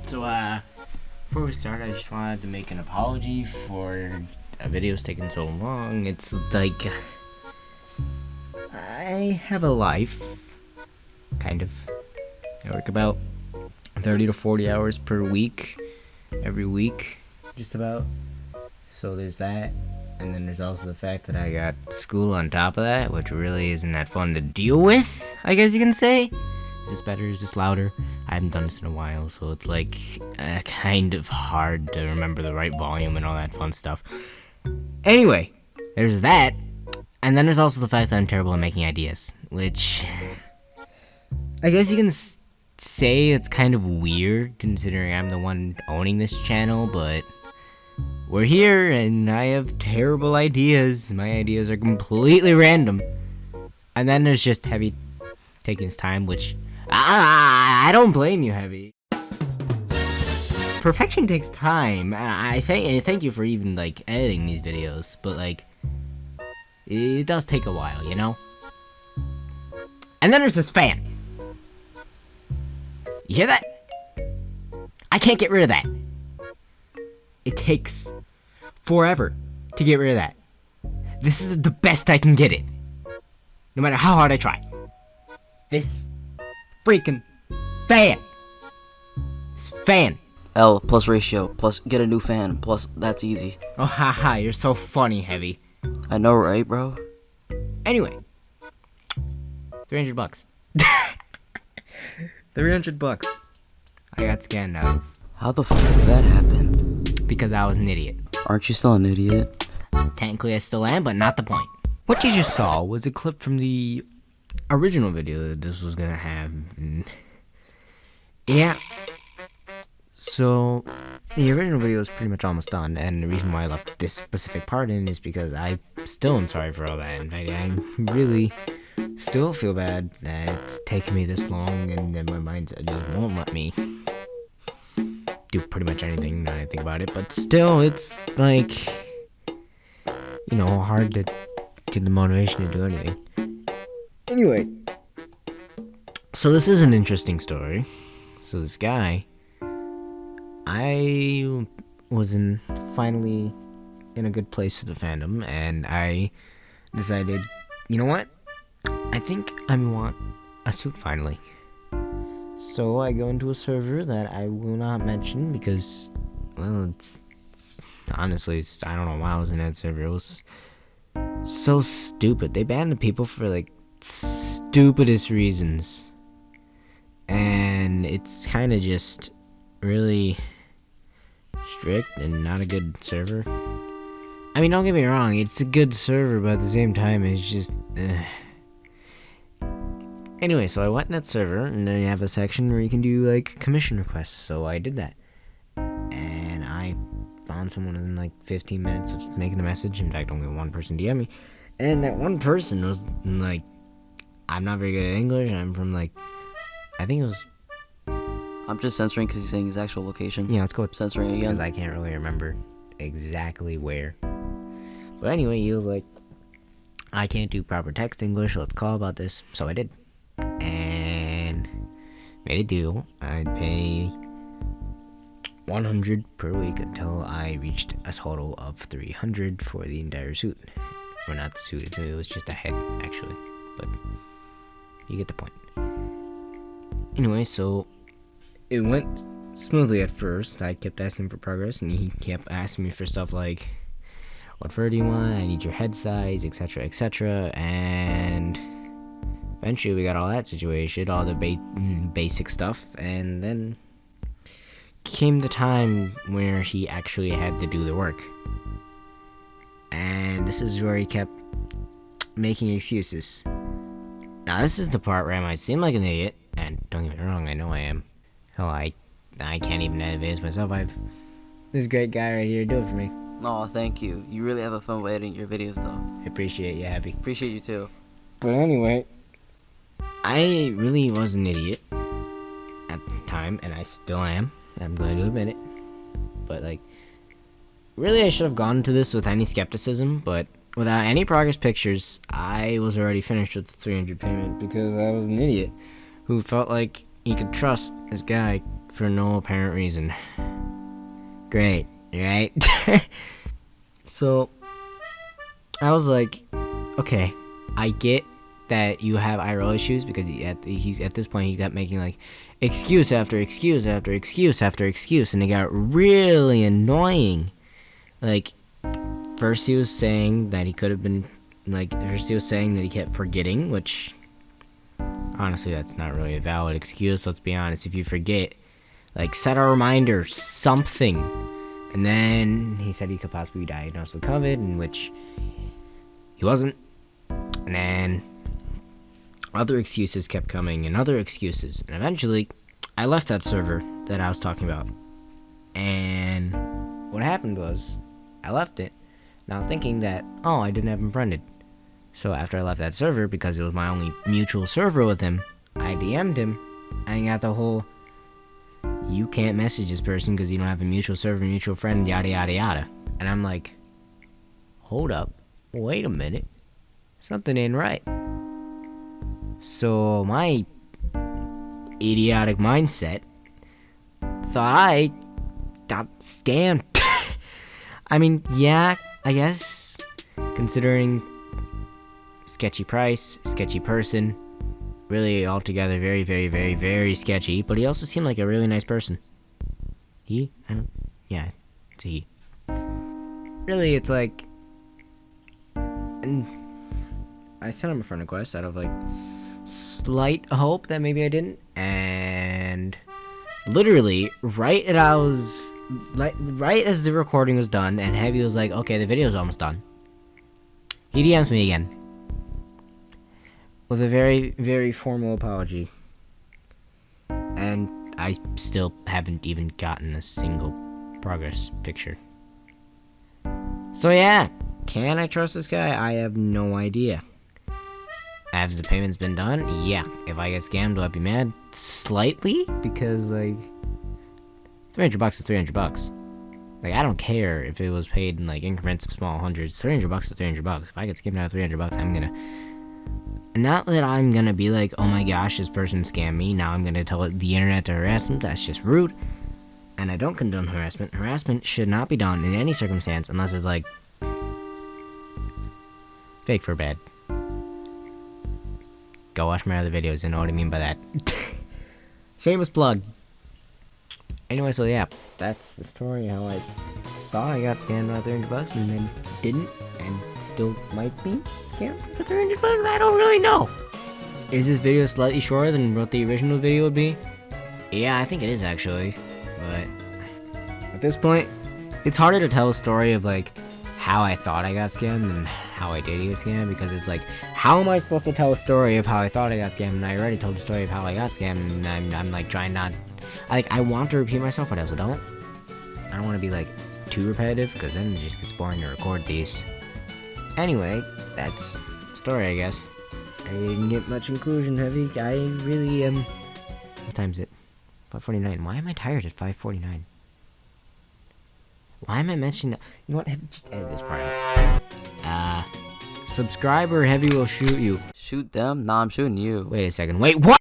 So, before we start, I just wanted to make an apology for videos taking so long. It's like, I have a life, kind of. I work about 30 to 40 hours per week, every week, just about. So there's that. And then there's also the fact that I got school on top of that, which really isn't that fun to deal with, I guess you can say. Is this better? Is this louder? I haven't done this in a while, so it's like kind of hard to remember the right volume and all that fun stuff. Anyway, there's that. And then there's also the fact that I'm terrible at making ideas, which I guess you can say it's kind of weird considering I'm the one owning this channel, but we're here and I have terrible ideas. My ideas are completely random. And then there's just Heavy taking his time, which I don't blame you, Heavy. Perfection takes time. I thank you for even like editing these videos, but like it does take a while, you know? And then there's this fan. You hear that? I can't get rid of that. It takes forever to get rid of that. This is the best I can get it. No matter how hard I try. This freaking fan. This fan. L plus ratio plus get a new fan plus that's easy. Oh, haha, you're so funny, Heavy. I know, right, bro? Anyway. $300. $300. I got scanned out. How the fuck did that happen? Because I was an idiot. Aren't you still an idiot? Technically I still am, but not the point. What you just saw was a clip from the original video that this was gonna have. And yeah. So, the original video is pretty much almost done, and the reason why I left this specific part in is because I still am sorry for all that. In fact, I really still feel bad that it's taken me this long, and then my mindset just won't let me do pretty much anything now that I think about it. But still, it's like, you know, hard to get the motivation to do anything. Anyway, so this is an interesting story. So this guy, I was finally in a good place to the fandom, and I decided, you know what? I think I want a suit finally. So I go into a server that I will not mention because, well, it's honestly, I don't know why I was in that server. It was so stupid. They banned the people for like stupidest reasons, and it's kind of just really strict and not a good server. I mean, don't get me wrong, it's a good server, but at the same time, it's just Anyway, so I went in that server, and then you have a section where you can do like commission requests. So I did that, and I found someone in like 15 minutes of making a message. In fact, only one person DM'd me, and that one person was like, I'm not very good at English. I'm from like, I think it was. I'm just censoring because he's saying his actual location. Yeah, let's go with Censoring again. because I can't really remember exactly where. But anyway, he was like, I can't do proper text English. Let's call about this. So I did, and made a deal. I'd pay 100 per week until I reached a total of 300 for the entire suit. Or not the suit, it was just a head, actually. But you get the point. Anyway, so it went smoothly at first. I kept asking for progress, and he kept asking me for stuff like, what fur do you want? I need your head size, etc., etc. And eventually we got all that situated, all the basic stuff, and then came the time where he actually had to do the work. And this is where he kept making excuses. Now this is the part where I might seem like an idiot, and don't get me wrong, I know I am. Hell, I can't even edit videos myself. I've this great guy right here do it for me. Aw, thank you. You really have a fun way editing your videos, though. I appreciate you, Happy. Appreciate you, too. But anyway, I really was an idiot at the time, and I still am. I'm going to admit it. But, like, really I should have gone into this with any skepticism, but without any progress pictures, I was already finished with the 300 payment because I was an idiot who felt like he could trust this guy for no apparent reason. Great, right? So, I was like, okay, I get that you have IRL issues, because he's at this point he kept making like excuse after excuse after excuse after excuse, and it got really annoying. Like, first he was saying that he could have been first he was saying that he kept forgetting, which honestly that's not really a valid excuse. Let's be honest. If you forget, like, set a reminder, something. And then he said he could possibly be diagnosed with COVID, in which he wasn't. And then other excuses kept coming, and other excuses. And eventually, I left that server that I was talking about. And what happened was, I left it, now thinking that, oh, I didn't have him friended. So after I left that server, because it was my only mutual server with him, I DM'd him, and got the whole, you can't message this person because you don't have a mutual server, mutual friend, yada yada yada. And I'm like, hold up, wait a minute, something ain't right. So my idiotic mindset thought I got scammed. I mean, yeah, I guess, considering sketchy price, sketchy person, really altogether very, very, very, very sketchy, but he also seemed like a really nice person. It's a he. Really, it's like, and I sent him a friend request out of like slight hope that maybe I didn't, and literally right as the recording was done and Heavy was like, okay, the video's almost done, he DMs me again with a very, very formal apology, and I still haven't even gotten a single progress picture. So yeah, can I trust this guy? I have no idea. Have the payments been done? Yeah. If I get scammed, will I be mad? Slightly, because like $300 is $300. Like, I don't care if it was paid in like increments of small hundreds. $300 is $300. If I get scammed out of $300, I'm gonna, not that I'm gonna be like, oh my gosh, this person scammed me, now I'm gonna tell the internet to harass them. That's just rude. And I don't condone harassment. Harassment should not be done in any circumstance unless it's like fake for bad. Go watch my other videos, you know what I mean by that. Shameless plug. Anyway, so yeah, that's the story, how I thought I got scammed out of $300 and then didn't, and still might be scammed out of $300. I don't really know. Is this video slightly shorter than what the original video would be? Yeah, I think it is actually, but at this point, it's harder to tell a story of like how I thought I got scammed and how I did get scammed, because it's like, how am I supposed to tell a story of how I thought I got scammed, and I already told the story of how I got scammed, and I'm like trying not, I want to repeat myself, but I also don't. I don't want to be like too repetitive, because then it just gets boring to record these. Anyway, that's the story, I guess. I didn't get much inclusion, Heavy. I really what time is it? 5:49. Why am I tired at 5:49? Why am I mentioning that? You know what? Heavy, just edit this part out. Subscribe or Heavy will shoot you. Shoot them? Nah, I'm shooting you. Wait a second. Wait, what?